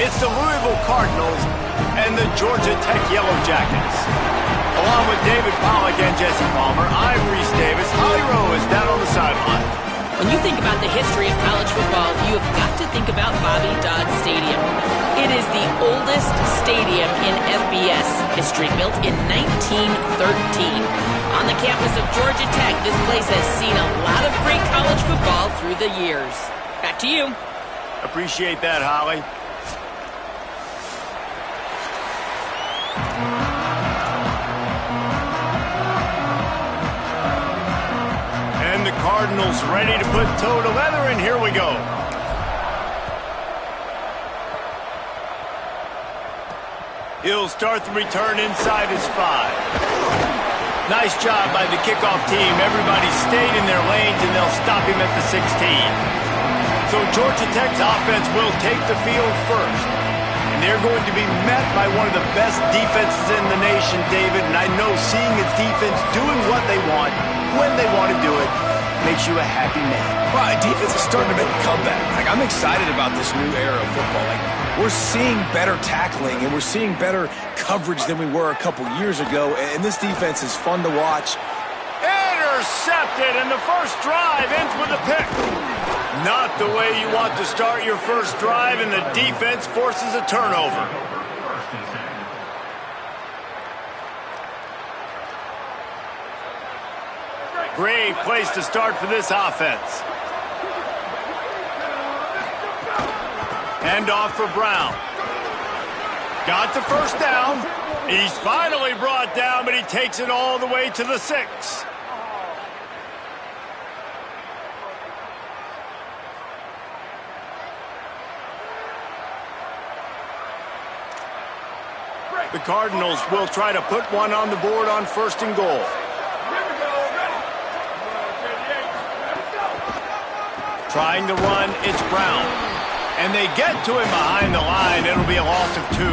It's the Louisville Cardinals and the Georgia Tech Yellow Jackets. Along with David Pollack and Jesse Palmer, I'm Reese Davis. Holly Rowe is down on the sideline. When you think about the history of college football, you have got to think about Bobby Dodd Stadium. It is the oldest stadium in FBS history, built in 1913. On the campus of Georgia Tech, this place has seen a lot of great college football through the years. Back to you. Appreciate that, Holly. And the Cardinals ready to put toe to leather, and here we go. He'll start the return inside his 5. Nice job by the kickoff team. Everybody stayed in their lanes, and they'll stop him at the 16. So Georgia Tech's offense will take the field first. And they're going to be met by one of the best defenses in the nation, David. And I know seeing its defense doing what they want, when they want to do it, makes you a happy man. Well, defense is starting to make a comeback. I'm excited about this new era of football. We're seeing better tackling, and we're seeing better coverage than we were a couple years ago. And this defense is fun to watch. Intercepted, and the first drive ends with a pick. Not the way you want to start your first drive, and the defense forces a turnover. Great place to start for this offense. Hand off for Brown. Got the first down. He's finally brought down, but he takes it all the way to the 6. The Cardinals will try to put one on the board on 1st and goal. Trying to run, it's Brown. And they get to him behind the line. It'll be a loss of 2.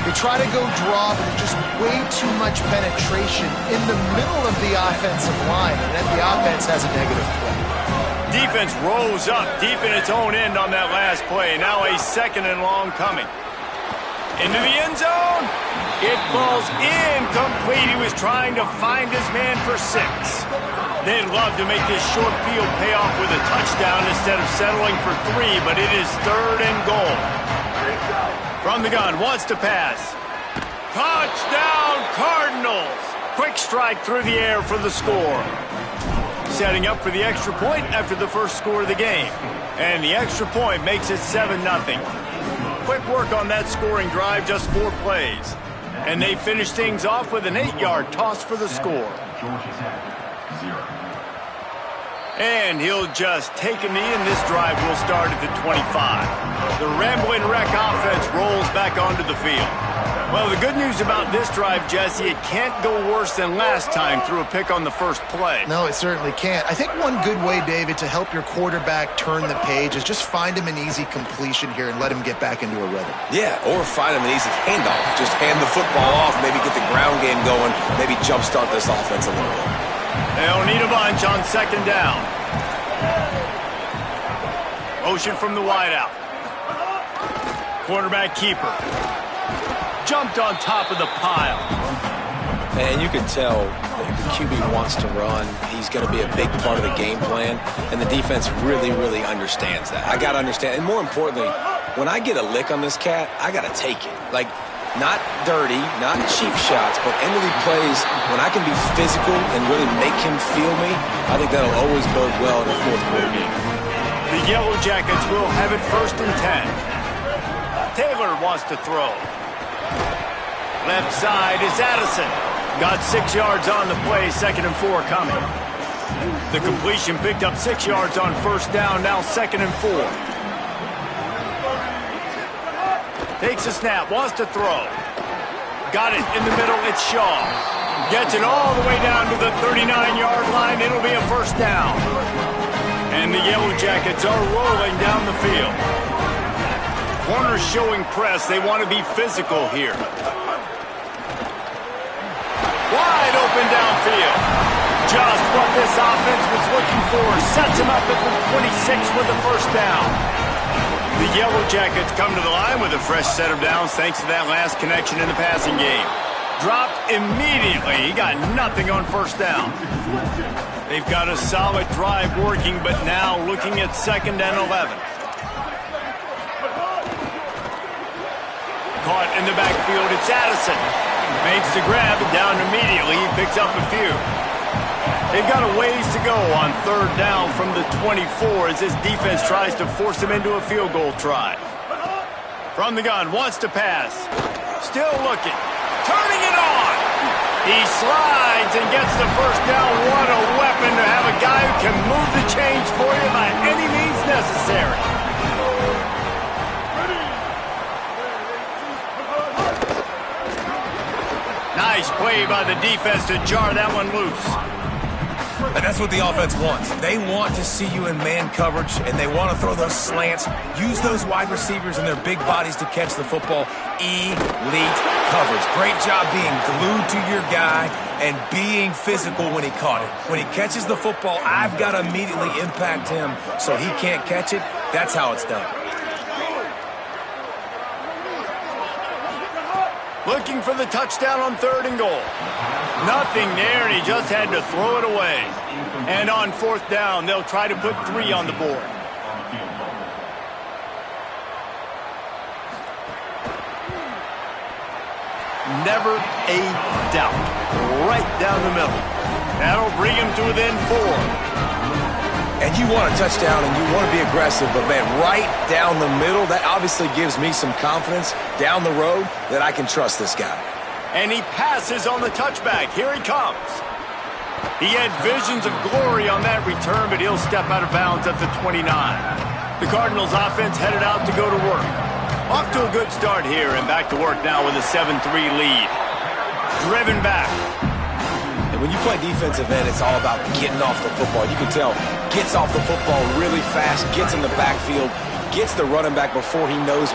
They try to go draw, but there's just way too much penetration in the middle of the offensive line, and then the offense has a negative play. Defense rose up deep in its own end on that last play. Now a 2nd and long coming. Into the end zone. It falls incomplete. He was trying to find his man for 6. They'd love to make this short field pay off with a touchdown instead of settling for 3, but it is 3rd and goal. From the gun, wants to pass. Touchdown, Cardinals! Quick strike through the air for the score. Setting up for the extra point after the first score of the game. And the extra point makes it 7-0. Quick work on that scoring drive, just 4 plays. And they finish things off with an 8-yard toss for the score. And he'll just take a knee, and this drive will start at the 25. The Ramblin' Wreck offense rolls back onto the field. Well, the good news about this drive, Jesse, it can't go worse than last time through a pick on the first play. No, it certainly can't. I think one good way, David, to help your quarterback turn the page is just find him an easy completion here and let him get back into a rhythm. Yeah, or find him an easy handoff. Just hand the football off, maybe get the ground game going, maybe jumpstart this offense a little bit. They'll need a bunch on 2nd down. Motion from the wideout. Quarterback keeper. Jumped on top of the pile. And you can tell that the QB wants to run. He's going to be a big part of the game plan, and the defense really, really understands that. I got to understand, and more importantly, when I get a lick on this cat, I got to take it. Not dirty, not cheap shots, but end-of-the plays, when I can be physical and really make him feel me, I think that'll always bode well in the 4th quarter game. The Yellow Jackets will have it 1st and 10. Taylor wants to throw. Left side is Addison. Got 6 yards on the play, 2nd and 4 coming. The completion picked up 6 yards on 1st down, now 2nd and 4. Takes a snap, wants to throw. Got it in the middle, it's Shaw. Gets it all the way down to the 39-yard line. It'll be a 1st down. And the Yellow Jackets are rolling down the field. Corners showing press. They want to be physical here. Wide open downfield. Just what this offense was looking for. Sets him up at the 26 with the 1st down. The Yellow Jackets come to the line with a fresh set of downs thanks to that last connection in the passing game. Dropped immediately. He got nothing on first down. They've got a solid drive working, but now looking at 2nd and 11. Caught in the backfield, it's Addison. Makes the grab and down immediately. He picks up a few. They've got a ways to go on 3rd down from the 24 as this defense tries to force them into a field goal try. From the gun, wants to pass. Still looking. Turning it on. He slides and gets the first down. What a weapon to have a guy who can move the chains for you by any means necessary. Nice play by the defense to jar that one loose. And that's what the offense wants. They want to see you in man coverage, and they want to throw those slants, use those wide receivers and their big bodies to catch the football. Elite coverage. Great job being glued to your guy and being physical when he caught it. When he catches the football, I've got to immediately impact him so he can't catch it. That's how it's done. Looking for the touchdown on 3rd and goal. Nothing there, and he just had to throw it away. And on 4th down, they'll try to put 3 on the board. Never a doubt. Right down the middle. That'll bring him to within 4. And you want a touchdown and you want to be aggressive, but man, right down the middle, that obviously gives me some confidence down the road that I can trust this guy. And he passes on the touchback. Here he comes. He had visions of glory on that return, but he'll step out of bounds at the 29. The Cardinals offense headed out to go to work. Off to a good start here, and back to work now with a 7-3 lead. Driven back. And when you play defensive end, it's all about getting off the football. You can tell, gets off the football really fast, gets in the backfield, gets the running back before he knows.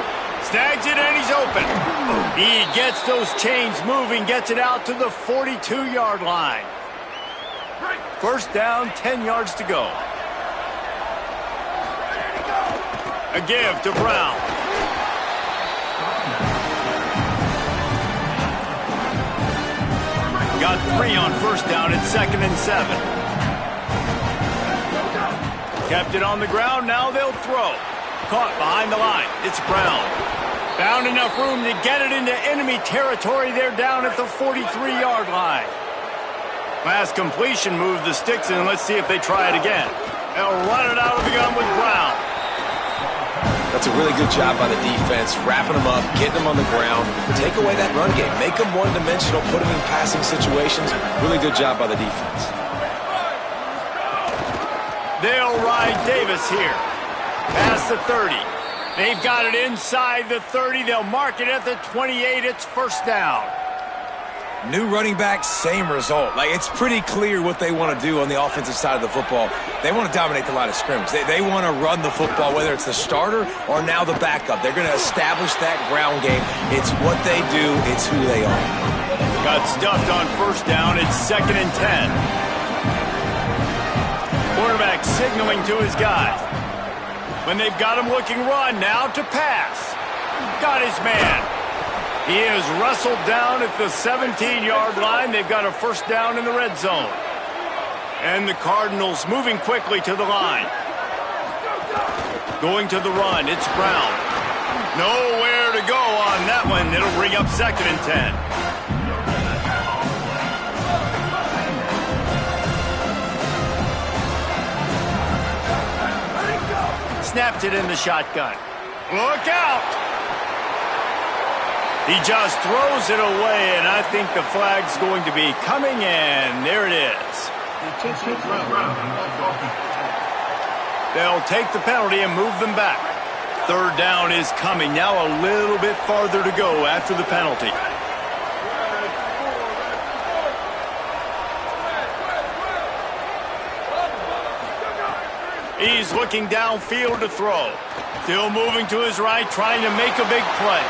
Snags it, and he's open. He gets those chains moving, gets it out to the 42-yard line. First down, 10 yards to go. A give to Brown. Got 3 on first down at 2nd and 7. Kept it on the ground, now they'll throw. Caught behind the line, it's Brown. Found enough room to get it into enemy territory. They're down at the 43-yard line. Last completion moved the sticks in. Let's see if they try it again. They'll run it out of the gun with Brown. That's a really good job by the defense, wrapping them up, getting them on the ground. Take away that run game. Make them one-dimensional, put them in passing situations. Really good job by the defense. They'll ride Davis here. Past the 30. They've got it inside the 30. They'll mark it at the 28. It's first down. New running back, same result. Like, it's pretty clear what they want to do on the offensive side of the football. They want to dominate the line of scrimmage. They want to run the football, whether it's the starter or now the backup. They're going to establish that ground game. It's what they do. It's who they are. Got stuffed on first down. It's 2nd and 10. Quarterback signaling to his guys. When they've got him looking run, now to pass. Got his man. He is wrestled down at the 17-yard line. They've got a first down in the red zone. And the Cardinals moving quickly to the line. Going to the run, it's Brown. Nowhere to go on that one. It'll bring up 2nd and 10. Snapped it in the shotgun. Look out! He just throws it away, and I think the flag's going to be coming, and there it is. They'll take the penalty and move them back. 3rd down is coming. Now a little bit farther to go after the penalty. He's looking downfield to throw. Still moving to his right, trying to make a big play.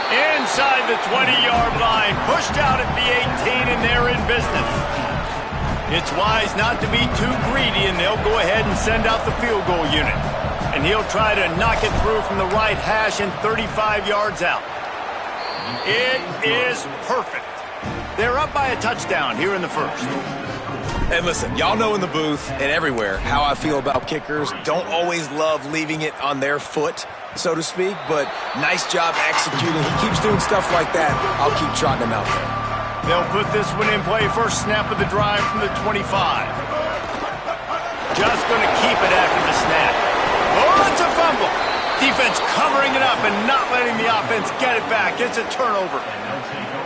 Inside the 20-yard line, pushed out at the 18, and they're in business. It's wise not to be too greedy, and they'll go ahead and send out the field goal unit. and he'll try to knock it through from the right hash and 35 yards out. It is perfect. They're up by a touchdown here in the first. And listen, y'all know in the booth and everywhere how I feel about kickers. Don't always love leaving it on their foot, so to speak, but nice job executing. He keeps doing stuff like that. I'll keep trotting him out there. They'll put this one in play. First snap of the drive from the 25. Just going to keep it after the snap. Oh, it's a fumble. Defense covering it up and not letting the offense get it back. It's a turnover.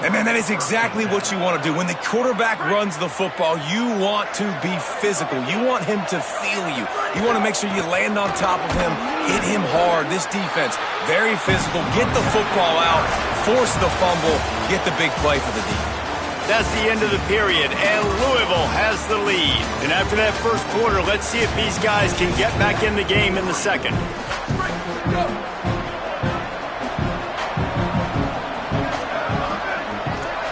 And, man, that is exactly what you want to do. When the quarterback runs the football, you want to be physical. You want him to feel you. You want to make sure you land on top of him, hit him hard. This defense, very physical. Get the football out, force the fumble, get the big play for the defense. That's the end of the period, and Louisville has the lead. And after that first quarter, let's see if these guys can get back in the game in the second.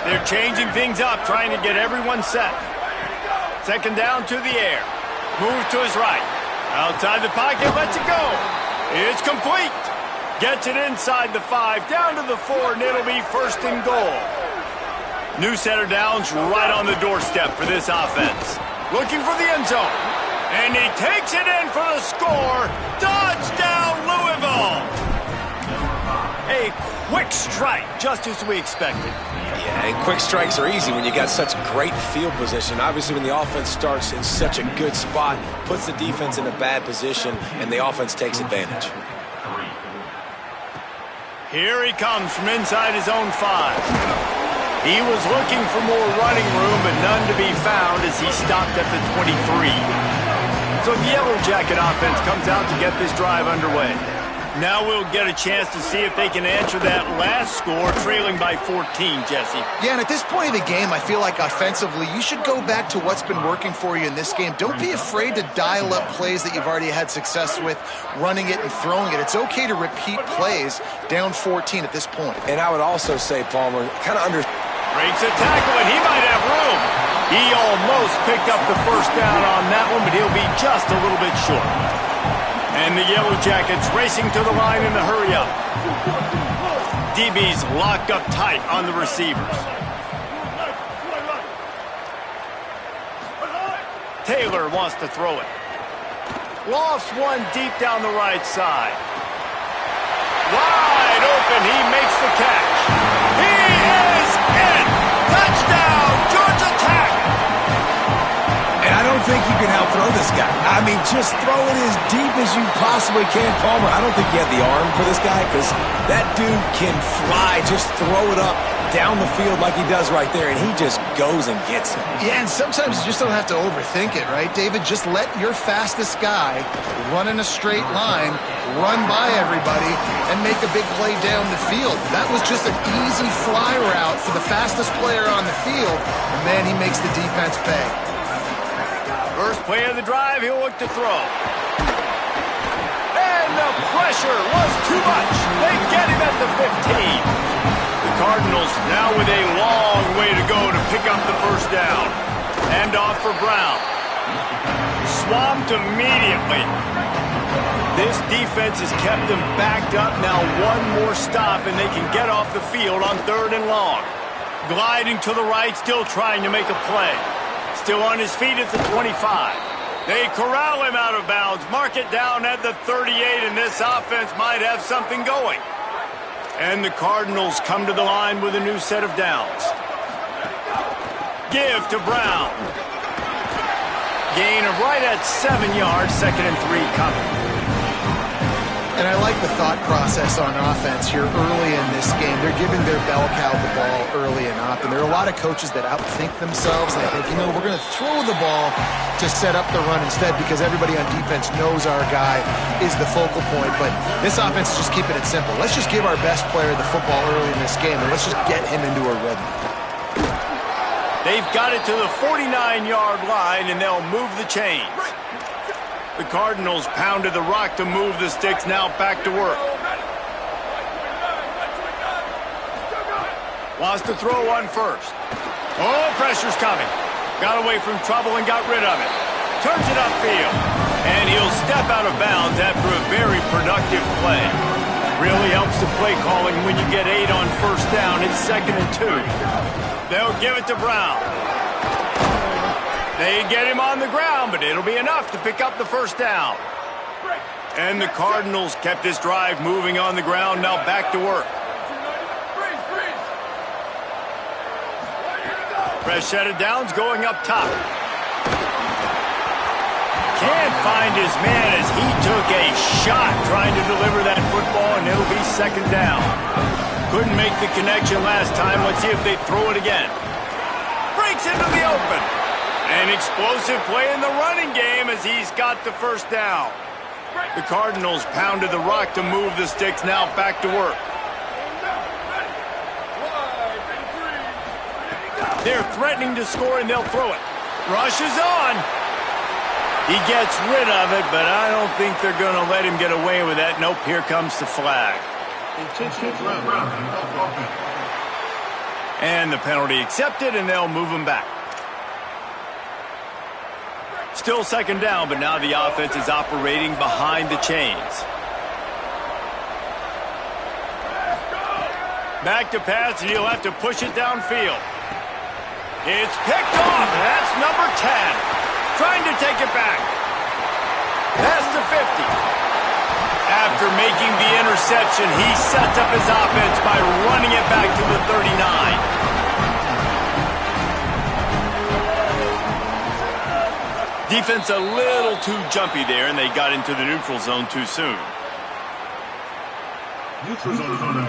They're changing things up, trying to get everyone set. Second down to the air. Move to his right. Outside the pocket, lets it go. It's complete. Gets it inside the 5, down to the 4, and it'll be first and goal. New set of downs right on the doorstep for this offense. Looking for the end zone. And he takes it in for the score. Touchdown, Louisville! A quick strike, just as we expected. Yeah, and quick strikes are easy when you got such great field position. Obviously, when the offense starts in such a good spot, puts the defense in a bad position, and the offense takes advantage. Here he comes from inside his own 5. He was looking for more running room, but none to be found as he stopped at the 23. So the Yellow Jacket offense comes out to get this drive underway. Now we'll get a chance to see if they can answer that last score, trailing by 14, Jesse. Yeah, and at this point of the game, I feel like offensively, you should go back to what's been working for you in this game. Don't be afraid to dial up plays that you've already had success with, running it and throwing it. It's okay to repeat plays down 14 at this point. And I would also say, Palmer, kind of breaks a tackle, and he might have room. He almost picked up the first down on that one, but he'll be just a little bit short. And the Yellow Jackets racing to the line in the hurry-up. DB's locked up tight on the receivers. Taylor wants to throw it. Lofts one deep down the right side. Wide open, he makes the catch. He is in! Touchdown, Georgia Tech! And I don't think you can out-throw this guy. I mean, just throw it as deep as you possibly can, Palmer. I don't think you have the arm for this guy because that dude can fly. Just throw it up down the field like he does right there, and he just goes and gets it. Yeah, and sometimes you just don't have to overthink it, right, David? Just let your fastest guy run in a straight line, run by everybody, and make a big play down the field. That was just an easy fly route for the fastest player on the field, and man, he makes the defense pay. First play of the drive, he'll look to throw. And the pressure was too much. They get him at the 15. The Cardinals now with a long way to go to pick up the first down. Hand off for Brown. Swamped immediately. This defense has kept them backed up. Now one more stop and they can get off the field on 3rd and long. Gliding to the right, still trying to make a play. Still on his feet at the 25. They corral him out of bounds, mark it down at the 38, and this offense might have something going. And the Cardinals come to the line with a new set of downs. Give to Brown. Gain of right at 7 yards, 2nd and 3 coming. And I like the thought process on offense here early in this game. They're giving their bell cow the ball early enough, and there are a lot of coaches that outthink themselves. They think, you know, we're going to throw the ball to set up the run instead because everybody on defense knows our guy is the focal point. But this offense is just keeping it simple. Let's just give our best player the football early in this game, and let's just get him into a rhythm. They've got it to the 49-yard line, and they'll move the chains. The Cardinals pounded the rock to move the sticks, now back to work. Wants to throw one first. Oh, pressure's coming. Got away from trouble and got rid of it. Turns it upfield. And he'll step out of bounds after a very productive play. Really helps the play calling when you get 8 on first down. It's 2nd and 2. They'll give it to Brown. They get him on the ground, but it'll be enough to pick up the first down. And the Cardinals kept this drive moving on the ground. Now back to work. Fresh set of downs going up top. Can't find his man as he took a shot trying to deliver that football, and it'll be 2nd down. Couldn't make the connection last time. Let's see if they throw it again. Breaks into the open. An explosive play in the running game as he's got the first down. The Cardinals pounded the rock to move the sticks. Now back to work. They're threatening to score, and they'll throw it. Rush is on. He gets rid of it, but I don't think they're going to let him get away with that. Nope, here comes the flag. And the penalty accepted, and they'll move him back. Still 2nd down, but now the offense is operating behind the chains. Back to pass, and he'll have to push it downfield. It's picked off, and that's number 10. Trying to take it back. Past the 50. After making the interception, he sets up his offense by running it back to the 39. Defense a little too jumpy there, and they got into the neutral zone too soon. Neutral zone is on that.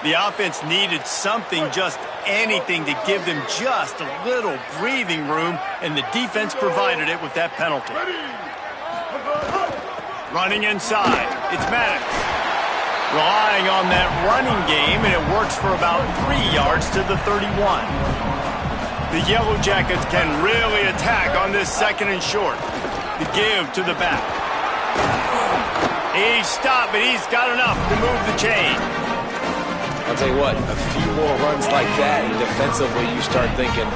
The offense needed something, just anything, to give them just a little breathing room, and the defense provided it with that penalty. Running inside, it's Maddox. Relying on that running game, and it works for about 3 yards to the 31. The Yellow Jackets can really attack on this 2nd and short. The give to the back. He's stopped, but he's got enough to move the chain. I'll tell you what, a few more runs like that, and defensively you start thinking,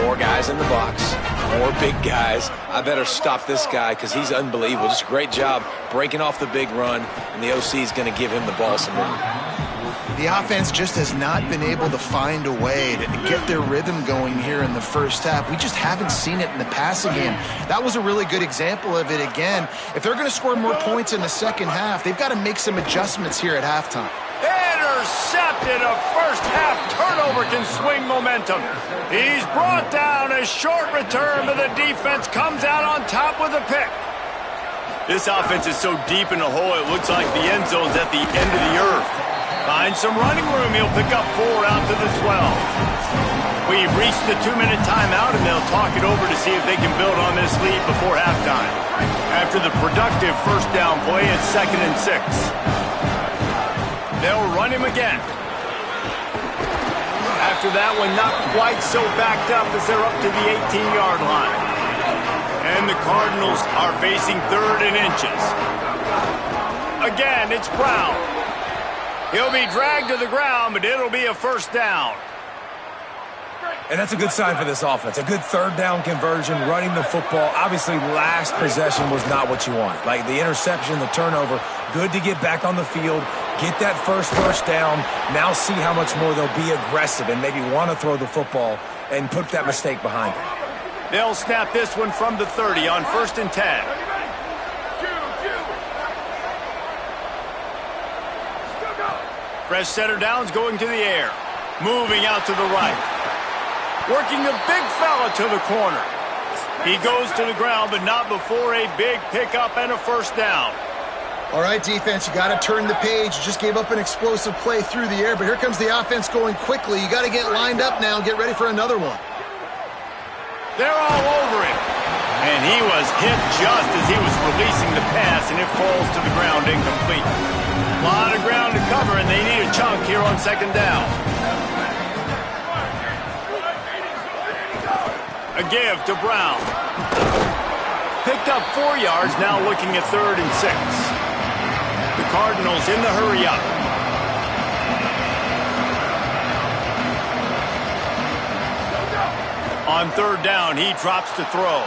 more guys in the box, more big guys. I better stop this guy because he's unbelievable. Just a great job breaking off the big run, and the OC is going to give him the ball some more. The offense just has not been able to find a way to get their rhythm going here in the first half. We just haven't seen it in the passing game. That was a really good example of it again. If they're going to score more points in the second half, they've got to make some adjustments here at halftime. Intercepted. A first-half turnover can swing momentum. He's brought down. A short return, but the defense comes out on top with a pick. This offense is so deep in the hole, it looks like the end zone's at the end of the earth. Finds some running room. He'll pick up 4 out to the 12. We've reached the 2-minute timeout, and they'll talk it over to see if they can build on this lead before halftime. After the productive first down play, it's 2nd and 6. They'll run him again. After that one, not quite so backed up as they're up to the 18-yard line. And the Cardinals are facing 3rd and inches. Again, it's Brown. He'll be dragged to the ground, but it'll be a first down. And that's a good sign for this offense. A good 3rd down conversion, running the football. Obviously, last possession was not what you want. Like the interception, the turnover, good to get back on the field, get that first down. Now see how much more they'll be aggressive and maybe want to throw the football and put that mistake behind them. They'll snap this one from the 30 on 1st and 10. Fresh center downs going to the air. Moving out to the right. Working a big fella to the corner. He goes to the ground, but not before a big pickup and a first down. All right, defense, you got to turn the page. You just gave up an explosive play through the air, but here comes the offense going quickly. You got to get lined up now and get ready for another one. They're all over him. And he was hit just as he was releasing the pass, and it falls to the ground incomplete. A lot of ground to cover, and they need a chunk here on 2nd down. A give to Brown. Picked up 4 yards, now looking at 3rd and 6. The Cardinals in the hurry up. On third down, he drops to throw.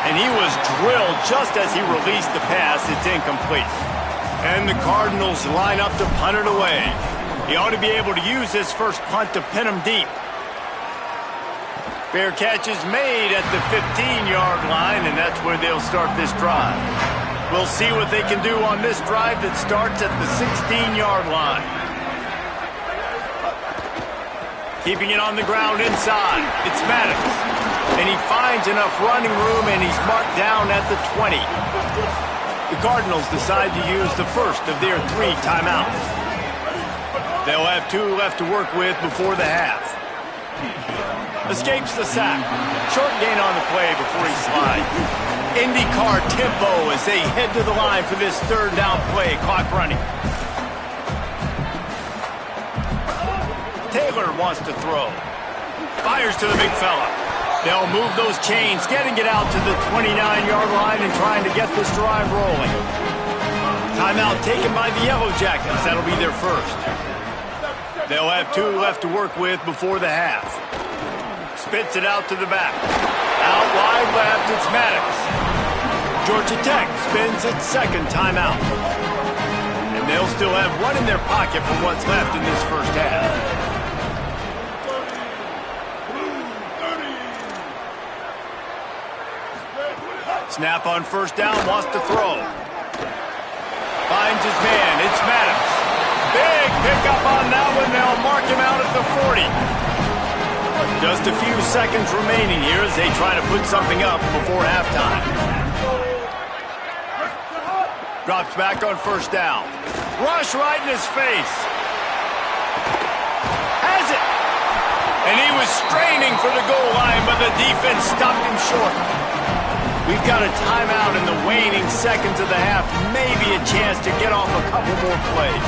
And he was drilled just as he released the pass. It's incomplete. And the Cardinals line up to punt it away. He ought to be able to use his first punt to pin him deep. Fair catch is made at the 15-yard line, and that's where they'll start this drive. We'll see what they can do on this drive that starts at the 16-yard line. Keeping it on the ground inside. It's Maddox. And he finds enough running room, and he's marked down at the 20. The Cardinals decide to use the first of their 3 timeouts. They'll have 2 left to work with before the half. Escapes the sack. Short gain on the play before he slides. IndyCar tempo as they head to the line for this third down play. Clock running. Taylor wants to throw. Fires to the big fella. They'll move those chains, getting it out to the 29-yard line and trying to get this drive rolling. Timeout taken by the Yellow Jackets. That'll be their first. They'll have 2 left to work with before the half. Spits it out to the back. Out wide left, it's Maddox. Georgia Tech spins its second timeout. And they'll still have one in their pocket for what's left in this first half. Snap on first down, wants to throw. Finds his man, it's Maddox. Big pickup on that one, they'll mark him out at the 40. Just a few seconds remaining here as they try to put something up before halftime. Drops back on first down. Rush right in his face. Has it. And he was straining for the goal line, but the defense stopped him short. We've got a timeout in the waning seconds of the half. Maybe a chance to get off a couple more plays.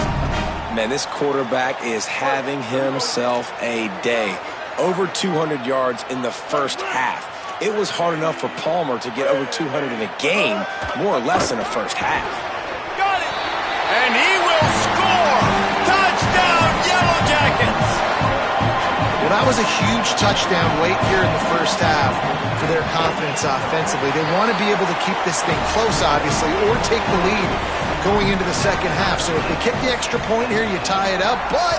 Man, this quarterback is having himself a day. Over 200 yards in the first half. It was hard enough for Palmer to get over 200 in a game, more or less in the first half. Got it! And he will score! Touchdown, Yellow Jackets! Well, that was a huge touchdown late here in the first half for their confidence offensively. They want to be able to keep this thing close, obviously, or take the lead going into the second half. So if they kick the extra point here, you tie it up, but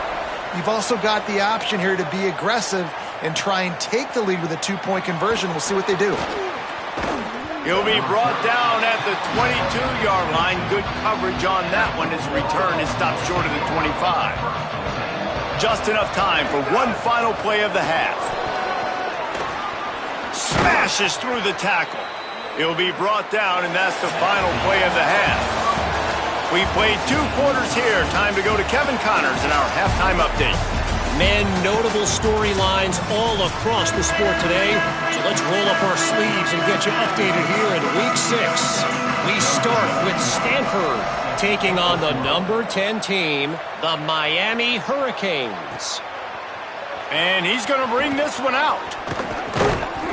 you've also got the option here to be aggressive and try and take the lead with a 2-point conversion. We'll see what they do. He'll be brought down at the 22-yard line. Good coverage on that one. His return is stopped short of the 25. Just enough time for one final play of the half. Smashes through the tackle. He'll be brought down, and that's the final play of the half. We played 2 quarters here. Time to go to Kevin Connors in our halftime update. Man, notable storylines all across the sport today. So let's roll up our sleeves and get you updated here in Week 6. We start with Stanford taking on the number 10 team, the Miami Hurricanes. And he's going to bring this one out.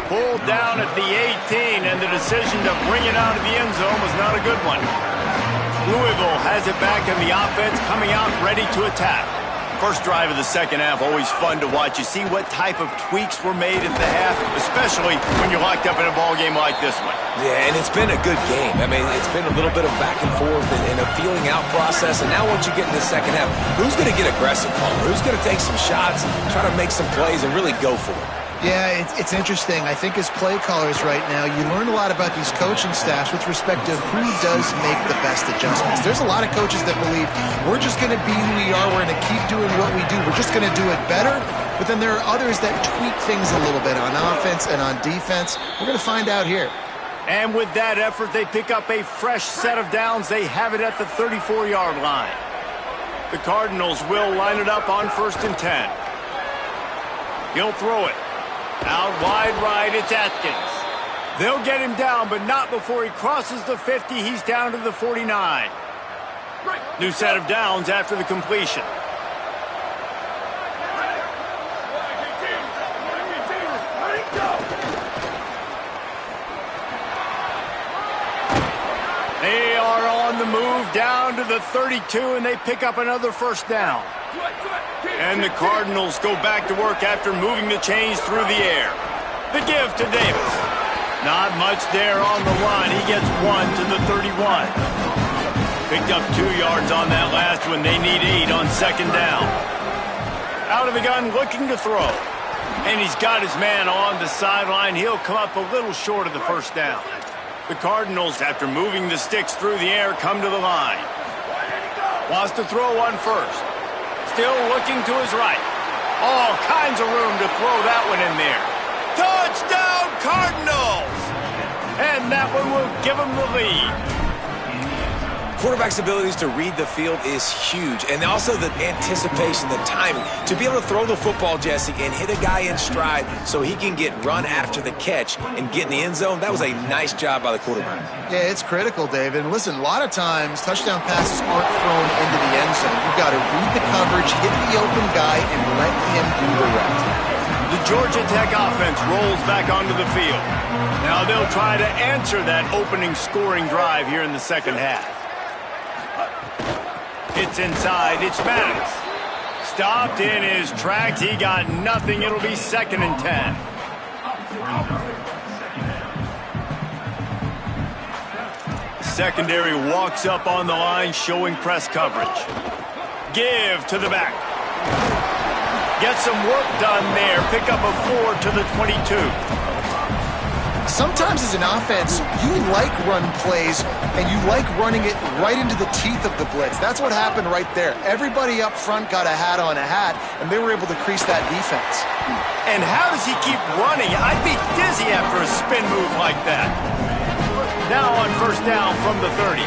Pulled down at the 18, and the decision to bring it out of the end zone was not a good one. Louisville has it back, and the offense coming out ready to attack. First drive of the second half, always fun to watch. You see what type of tweaks were made at the half, especially when you're locked up in a ball game like this one. Yeah, and it's been a good game. I mean, it's been a little bit of back and forth and a feeling out process. And now once you get in the second half, who's going to get aggressive, Palmer? Who's going to take some shots, try to make some plays, and really go for it? Yeah, it's interesting. I think as play callers right now, you learn a lot about these coaching staffs with respect to who does make the best adjustments. There's a lot of coaches that believe we're just going to be who we are. We're going to keep doing what we do. We're just going to do it better. But then there are others that tweak things a little bit on offense and on defense. We're going to find out here. And with that effort, they pick up a fresh set of downs. They have it at the 34-yard line. The Cardinals will line it up on 1st and 10. He'll throw it. Out wide right, it's Atkins. They'll get him down, but not before he crosses the 50. He's down to the 49. New set of downs after the completion. They are on the move down to the 32, and they pick up another first down. And the Cardinals go back to work after moving the chains through the air. The give to Davis. Not much there on the run. He gets 1 to the 31. Picked up 2 yards on that last one. They need 8 on second down. Out of the gun, looking to throw. And he's got his man on the sideline. He'll come up a little short of the first down. The Cardinals, after moving the sticks through the air, come to the line. Wants to throw one first. Still looking to his right. All kinds of room to throw that one in there. Touchdown, Cardinals! And that one will give them the lead. Quarterback's abilities to read the field is huge, and also the anticipation, the timing. To be able to throw the football, Jesse, and hit a guy in stride so he can get run after the catch and get in the end zone, that was a nice job by the quarterback. Yeah, it's critical, David. And listen, a lot of times touchdown passes aren't thrown into the end zone. You've got to read the coverage, hit the open guy, and let him do the rest. The Georgia Tech offense rolls back onto the field. Now they'll try to answer that opening scoring drive here in the second half. It's inside. It's Maddox. Stopped in his tracks. He got nothing. It'll be 2nd and 10. Secondary walks up on the line, showing press coverage. Give to the back. Get some work done there. Pick up a 4 to the 22. Sometimes as an offense, you like run plays, and you like running it right into the teeth of the blitz. That's what happened right there. Everybody up front got a hat on a hat, and they were able to crease that defense. And how does he keep running? I'd be dizzy after a spin move like that. Now on first down from the 30.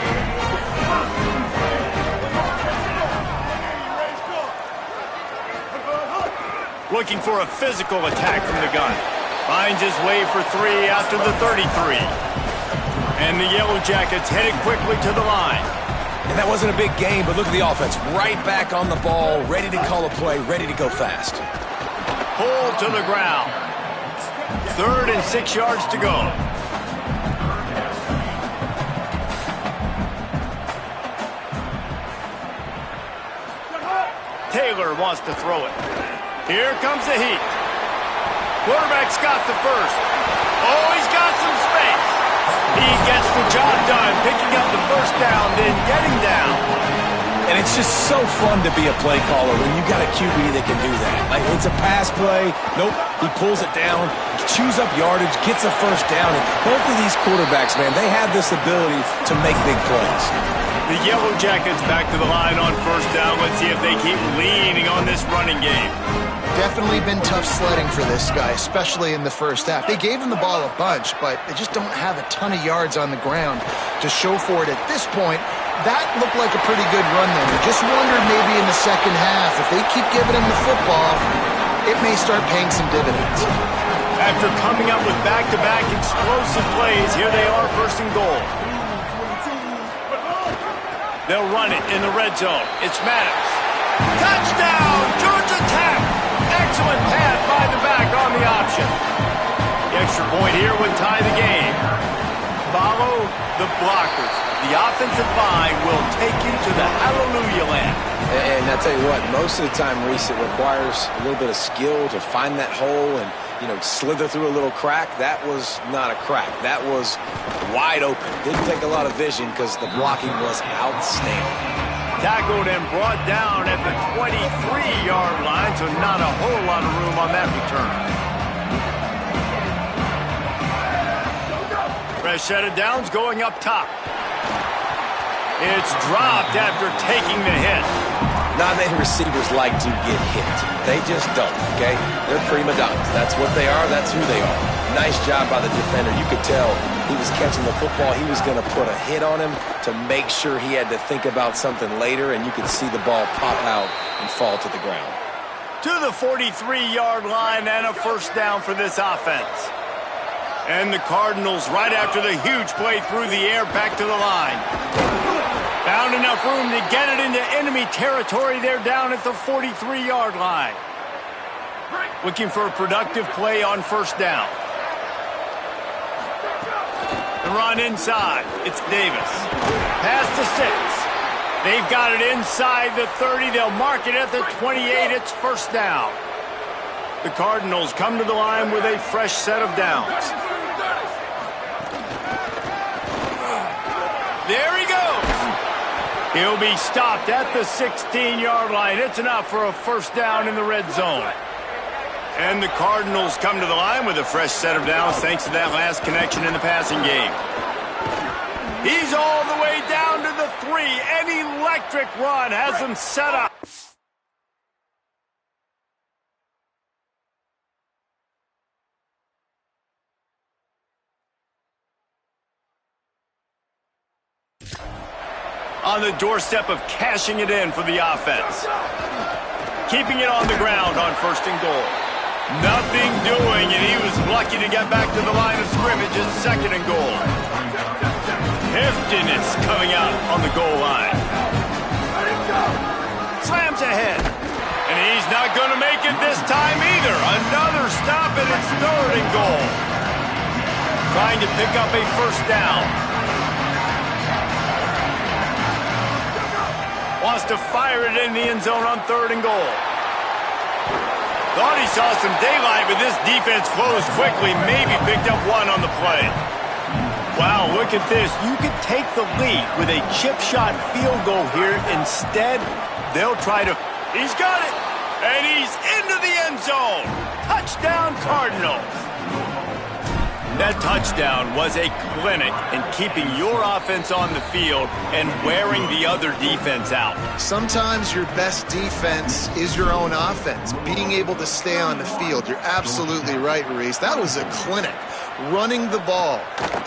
Looking for a physical attack from the gun. Finds his way for 3 after the 33. And the Yellow Jackets headed quickly to the line. And that wasn't a big game, but look at the offense. Right back on the ball, ready to call a play, ready to go fast. Pulled to the ground. 3rd and 6 yards to go. Taylor wants to throw it. Here comes the heat. Quarterback's got the first. Oh, he's got some space. He gets the job done, picking up the first down, then getting down. And it's just so fun to be a play caller when you got a QB that can do that. Like, it's a pass play. Nope, he pulls it down, chews up yardage, gets a first down. And both of these quarterbacks, man, they have this ability to make big plays. The Yellow Jackets back to the line on first down. Let's see if they keep leaning on this running game. Definitely been tough sledding for this guy, especially in the first half. They gave him the ball a bunch, but they just don't have a ton of yards on the ground to show for it at this point. That looked like a pretty good run then. I just wondered maybe in the second half, if they keep giving him the football, it may start paying some dividends. After coming up with back-to-back explosive plays, here they are, 1st and goal. They'll run it in the red zone. It's Maddox. Touchdown, Georgia Tech! Excellent pass by the back on the option. The extra point here would tie the game. Follow the blockers. The offensive line will take you to the hallelujah land. And I tell you what, most of the time, Reese, it requires a little bit of skill to find that hole and, slither through a little crack. That was not a crack. That was wide open. Didn't take a lot of vision because the blocking was outstanding. Tackled and brought down at the 23-yard line, so not a whole lot of room on that return. Fresh set of downs going up top. It's dropped after taking the hit. Not many receivers like to get hit. They just don't, okay? They're prima donnas. That's what they are. That's who they are. Nice job by the defender. You could tell he was catching the football. He was going to put a hit on him to make sure he had to think about something later, and you could see the ball pop out and fall to the ground. To the 43-yard line and a first down for this offense. And the Cardinals, right after the huge play through the air, back to the line. Found enough room to get it into enemy territory. They're down at the 43-yard line. Looking for a productive play on first down. The run inside. It's Davis. Pass to 6. They've got it inside the 30. They'll mark it at the 28. It's first down. The Cardinals come to the line with a fresh set of downs. There he goes. He'll be stopped at the 16-yard line. It's enough for a first down in the red zone. And the Cardinals come to the line with a fresh set of downs thanks to that last connection in the passing game. He's all the way down to the 3. An electric run has them set up. On the doorstep of cashing it in for the offense. Keeping it on the ground on first and goal. Nothing doing, and he was lucky to get back to the line of scrimmage at second and goal. Heftiness coming out on the goal line. Slams ahead. And he's not going to make it this time either. Another stop, and it's third and goal. Trying to pick up a first down. Wants to fire it in the end zone on third and goal. Thought he saw some daylight, but this defense closed quickly. Maybe picked up one on the play. Wow, look at this. You could take the lead with a chip shot field goal here. Instead, they'll try to... He's got it! And he's into the end zone. Touchdown, Cardinals. That touchdown was a clinic in keeping your offense on the field and wearing the other defense out. Sometimes your best defense is your own offense, being able to stay on the field. You're absolutely right, Reese. That was a clinic. Running the ball,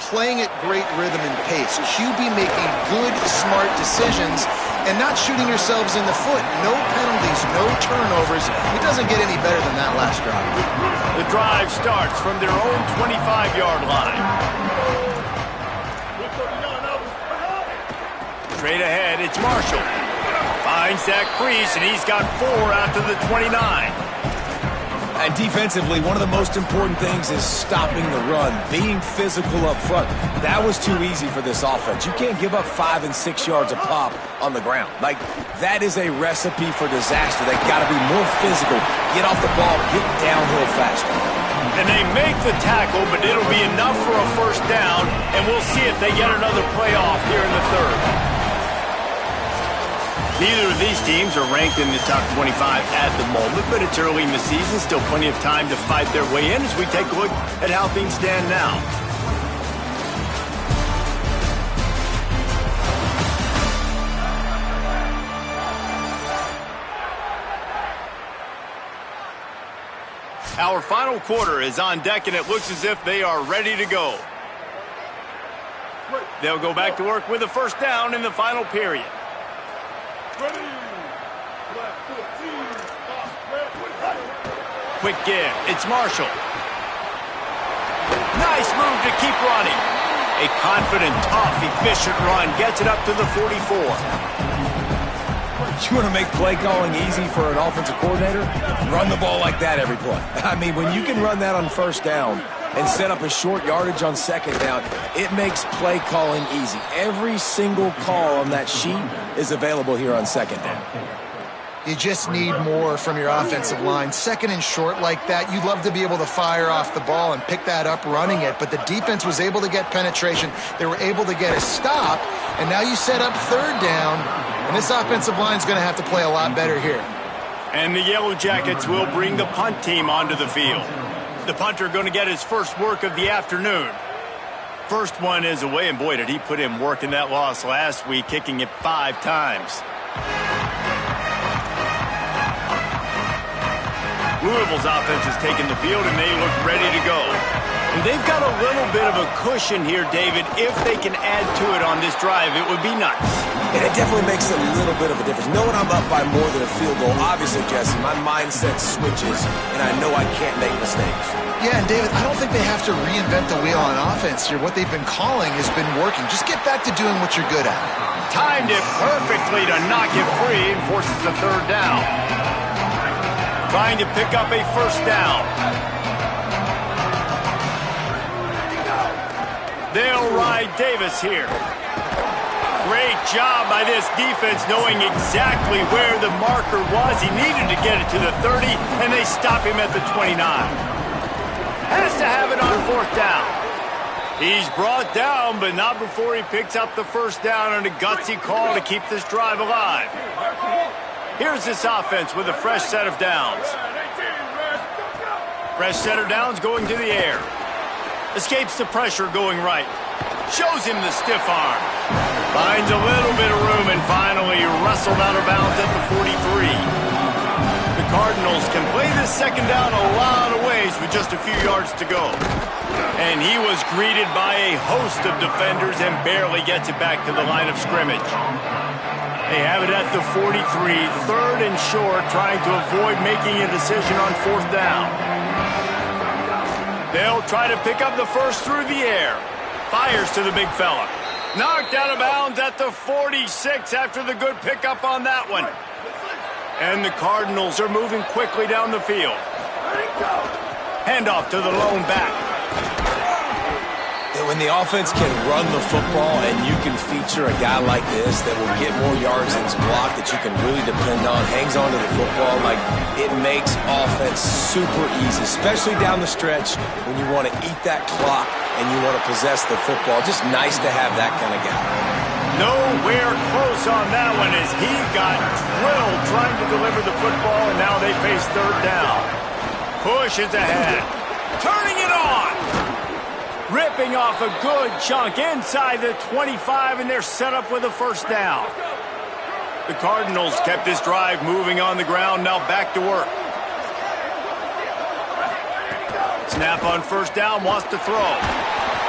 playing at great rhythm and pace, QB making good, smart decisions, and not shooting yourselves in the foot. No penalties, no turnovers. It doesn't get any better than that last drive. The drive starts from their own 25-yard line. Straight ahead, it's Marshall. Finds that crease, and he's got 4 out to the 29. And defensively, one of the most important things is stopping the run, being physical up front. That was too easy for this offense. You can't give up 5 and 6 yards a pop on the ground. Like, that is a recipe for disaster. They've got to be more physical, get off the ball, get downhill faster. And they make the tackle, but it'll be enough for a first down, and we'll see if they get another playoff here in the third. Neither of these teams are ranked in the top 25 at the moment, but it's early in the season. Still plenty of time to fight their way in as we take a look at how things stand now. Our final quarter is on deck, and it looks as if they are ready to go. They'll go back to work with a first down in the final period. Quick give. It's Marshall. Nice move to keep running. A confident, tough, efficient run gets it up to the 44. You want to make play calling easy for an offensive coordinator? Run the ball like that every play. I mean, when you can run that on first down and set up a short yardage on second down, it makes play calling easy. Every single call on that sheet is available here on second down. You just need more from your offensive line. Second and short like that, you'd love to be able to fire off the ball and pick that up running it, but the defense was able to get penetration. They were able to get a stop, and now you set up third down, and this offensive line is going to have to play a lot better here. And the Yellow Jackets will bring the punt team onto the field. The punter going to get his first work of the afternoon. First one is away, and boy, did he put in work in that loss last week, kicking it 5 times. Louisville's offense has taken the field, and they look ready to go. And they've got a little bit of a cushion here, David. If they can add to it on this drive, it would be nice. And it definitely makes a little bit of a difference. Knowing I'm up by more than a field goal, obviously, Jesse, my mindset switches, and I know I can't make mistakes. Yeah, and David, I don't think they have to reinvent the wheel on offense here. What they've been calling has been working. Just get back to doing what you're good at. Timed it perfectly to knock it free and forces the third down. Trying to pick up a first down. They'll ride Davis here. Great job by this defense knowing exactly where the marker was. He needed to get it to the 30, and they stop him at the 29. Has to have it on 4th down. He's brought down, but not before he picks up the 1st down on a gutsy call to keep this drive alive. Here's this offense with a fresh set of downs. Fresh set of downs going to the air. Escapes the pressure going right. Shows him the stiff arm. Finds a little bit of room and finally wrestled out of bounds at the 43. The Cardinals can play this 2nd down a lot of ways with just a few yards to go. And he was greeted by a host of defenders and barely gets it back to the line of scrimmage. They have it at the 43, 3rd and short, trying to avoid making a decision on 4th down. They'll try to pick up the 1st through the air. Fires to the big fella. Knocked out of bounds at the 46 after the good pickup on that one. And the Cardinals are moving quickly down the field. Handoff to the lone back. When the offense can run the football and you can feature a guy like this that will get more yards in his block that you can really depend on, hangs on to the football, like it makes offense super easy, especially down the stretch when you want to eat that clock and you want to possess the football. Just nice to have that kind of guy. Nowhere close on that one as he got drilled trying to deliver the football, and now they face 3rd down. Push is ahead. Turning it on. Ripping off a good chunk inside the 25, and they're set up with a 1st down. The Cardinals kept this drive moving on the ground, now back to work. Snap on 1st down, wants to throw.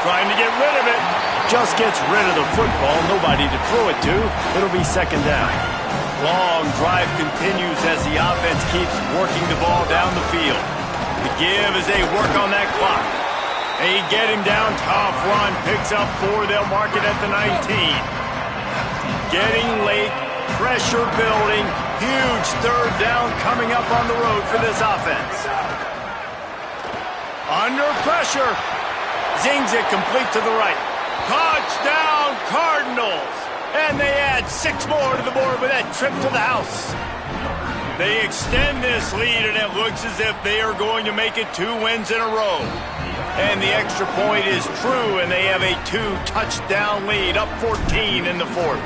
Trying to get rid of it. Just gets rid of the football, nobody to throw it to. It'll be 2nd down. Long drive continues as the offense keeps working the ball down the field. The give as they work on that clock. They get him down, tough run, picks up 4, they'll mark it at the 19. Getting late, pressure building, huge 3rd down coming up on the road for this offense. Under pressure, zings it complete to the right. Touchdown Cardinals! And they add 6 more to the board with that trip to the house. They extend this lead, and it looks as if they are going to make it 2 wins in a row. And the extra point is true, and they have a 2-touchdown lead, up 14 in the 4th.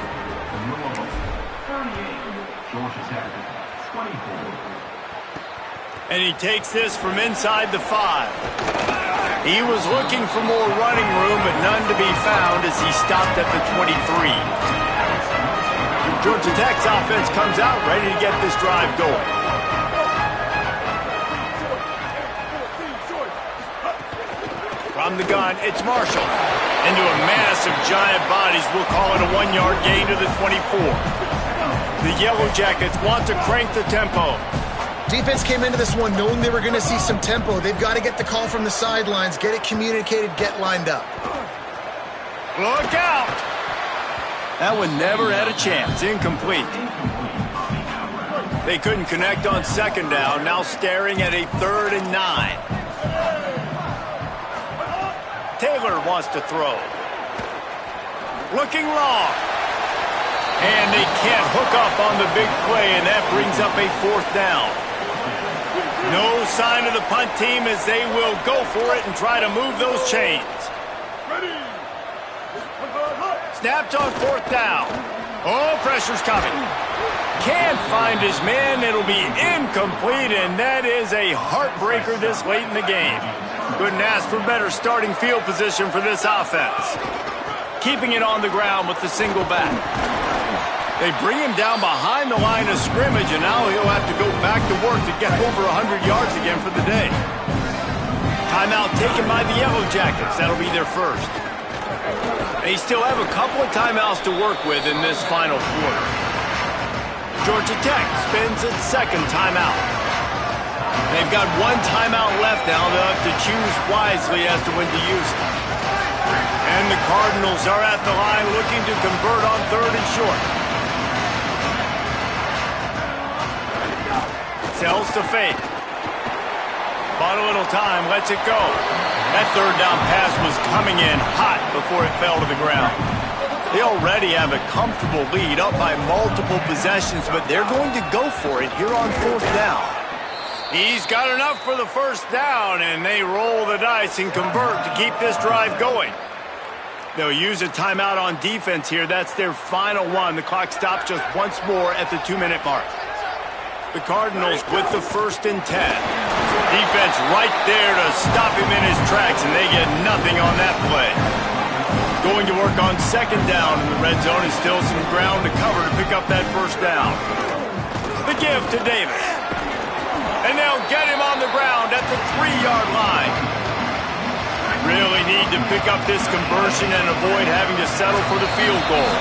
And he takes this from inside the 5. He was looking for more running room, but none to be found as he stopped at the 23. Georgia Tech's offense comes out ready to get this drive going. From the gun, it's Marshall. Into a mass of giant bodies, we'll call it a 1-yard gain to the 24. The Yellow Jackets want to crank the tempo. Defense came into this one knowing they were going to see some tempo. They've got to get the call from the sidelines, get it communicated, get lined up. Look out! That one never had a chance. Incomplete. They couldn't connect on 2nd down. Now staring at a 3rd and 9. Taylor wants to throw. Looking long. And they can't hook up on the big play, and that brings up a 4th down. No sign of the punt team as they will go for it and try to move those chains. Snapped on 4th down. Oh, pressure's coming. Can't find his man. It'll be incomplete, and that is a heartbreaker this late in the game. Couldn't ask for better starting field position for this offense. Keeping it on the ground with the single back. They bring him down behind the line of scrimmage, and now he'll have to go back to work to get over 100 yards again for the day. Timeout taken by the Yellow Jackets. That'll be their 1st. They still have a couple of timeouts to work with in this final quarter. Georgia Tech spins its 2nd timeout. They've got 1 timeout left now. They'll have to choose wisely as to when to use it. And the Cardinals are at the line looking to convert on 3rd and short. Sells to fake. Bought a little time, lets it go. That 3rd down pass was coming in hot before it fell to the ground. They already have a comfortable lead up by multiple possessions, but they're going to go for it here on 4th down. He's got enough for the 1st down, and they roll the dice and convert to keep this drive going. They'll use a timeout on defense here. That's their final one. The clock stops just once more at the 2-minute mark. The Cardinals with the 1st and 10. Defense right there to stop him in his tracks, and they get nothing on that play. Going to work on 2nd down in the red zone, and still some ground to cover to pick up that 1st down. The give to Davis. And they'll get him on the ground at the 3-yard line. Really need to pick up this conversion and avoid having to settle for the field goal.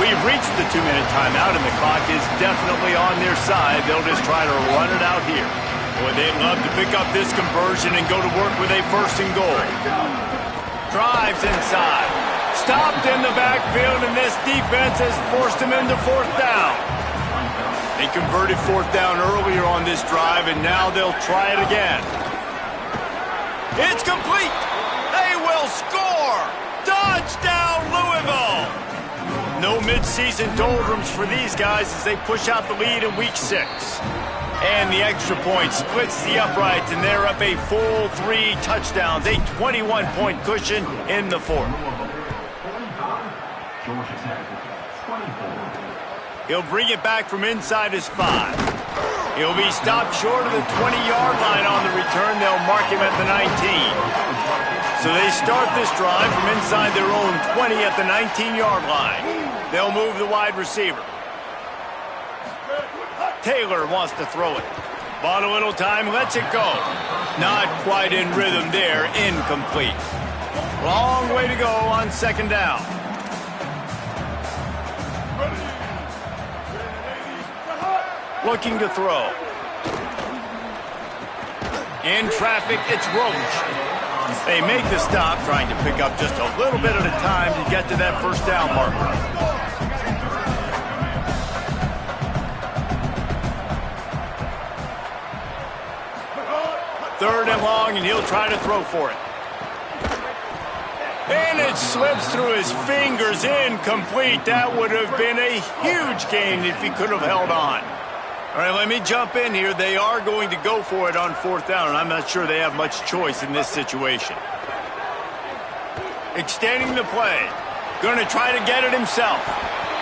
We've reached the 2-minute timeout, and the clock is definitely on their side. They'll just try to run it out here. Boy, they'd love to pick up this conversion and go to work with a 1st and goal. Drives inside. Stopped in the backfield, and this defense has forced him into 4th down. They converted 4th down earlier on this drive, and now they'll try it again. It's complete. They will score. Touchdown, Louisville. No midseason doldrums for these guys as they push out the lead in Week 6. And the extra point splits the uprights, and they're up a full 3 touchdowns, a 21-point cushion in the 4th. He'll bring it back from inside his 5. He'll be stopped short of the 20-yard line on the return. They'll mark him at the 19. So they start this drive from inside their own 20 at the 19-yard line. They'll move the wide receiver. Taylor wants to throw it. Bought a little time, lets it go. Not quite in rhythm there, incomplete. Long way to go on 2nd down. Looking to throw. In traffic, it's Roach. They make the stop, trying to pick up just a little bit at a time to get to that 1st down marker. Third and long, and he'll try to throw for it. And it slips through his fingers, incomplete. That would have been a huge gain if he could have held on. All right, let me jump in here. They are going to go for it on 4th down, and I'm not sure they have much choice in this situation. Extending the play. Going to try to get it himself.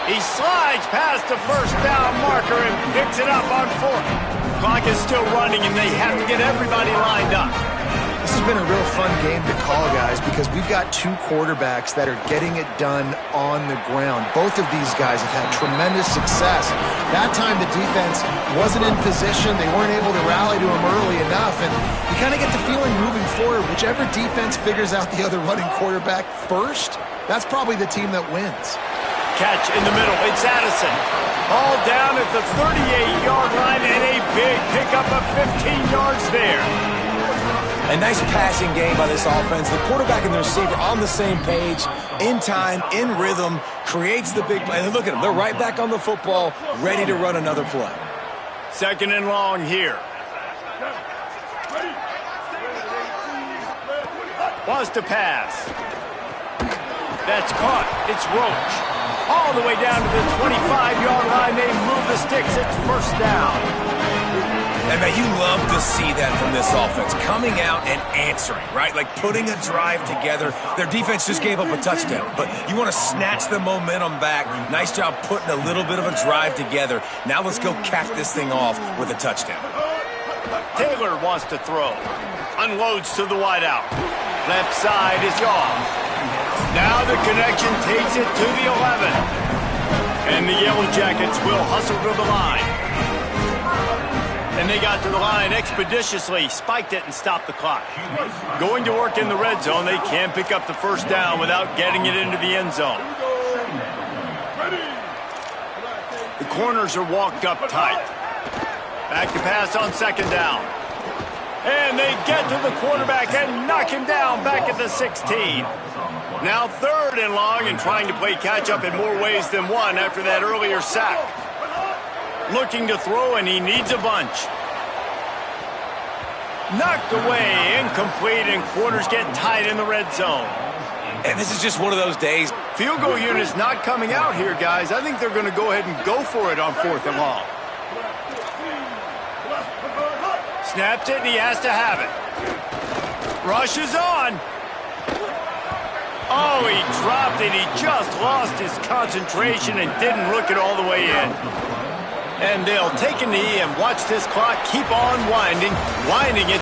He slides past the 1st down marker and picks it up on 4th. Clock is still running, and they have to get everybody lined up. This has been a real fun game to call, guys, because we've got 2 quarterbacks that are getting it done on the ground. Both of these guys have had tremendous success. That time the defense wasn't in position. They weren't able to rally to him early enough, and you kind of get the feeling moving forward, whichever defense figures out the other running quarterback first, that's probably the team that wins. Catch in the middle. It's Addison. All down at the 38-yard line, and a big pickup of 15 yards there. A nice passing game by this offense. The quarterback and the receiver on the same page, in time, in rhythm, creates the big play. And look at them. They're right back on the football, ready to run another play. 2nd and long here. Wants to pass. That's caught. It's Roach. All the way down to the 25-yard line. They move the sticks. It's 1st down. And, man, you love to see that from this offense, coming out and answering, right? Like putting a drive together. Their defense just gave up a touchdown, but you want to snatch the momentum back. Nice job putting a little bit of a drive together. Now let's go cap this thing off with a touchdown. Taylor wants to throw. Unloads to the wideout. Left side is off. Now the connection takes it to the 11. And the Yellow Jackets will hustle to the line. And they got to the line expeditiously, spiked it, and stopped the clock. Going to work in the red zone, they can't pick up the 1st down without getting it into the end zone. The corners are walked up tight. Back to pass on 2nd down. And they get to the quarterback and knock him down back at the 16. Now 3rd and long, and trying to play catch-up in more ways than one after that earlier sack. Looking to throw, and he needs a bunch. Knocked away, incomplete, and quarters get tight in the red zone. And this is just one of those days. Field goal unit's not coming out here, guys. I think they're going to go ahead and go for it on 4th and long. Snaps it, and he has to have it. Rushes on. Oh, he dropped it. He just lost his concentration and didn't look it all the way in. And they'll take a knee and watch this clock keep on winding it.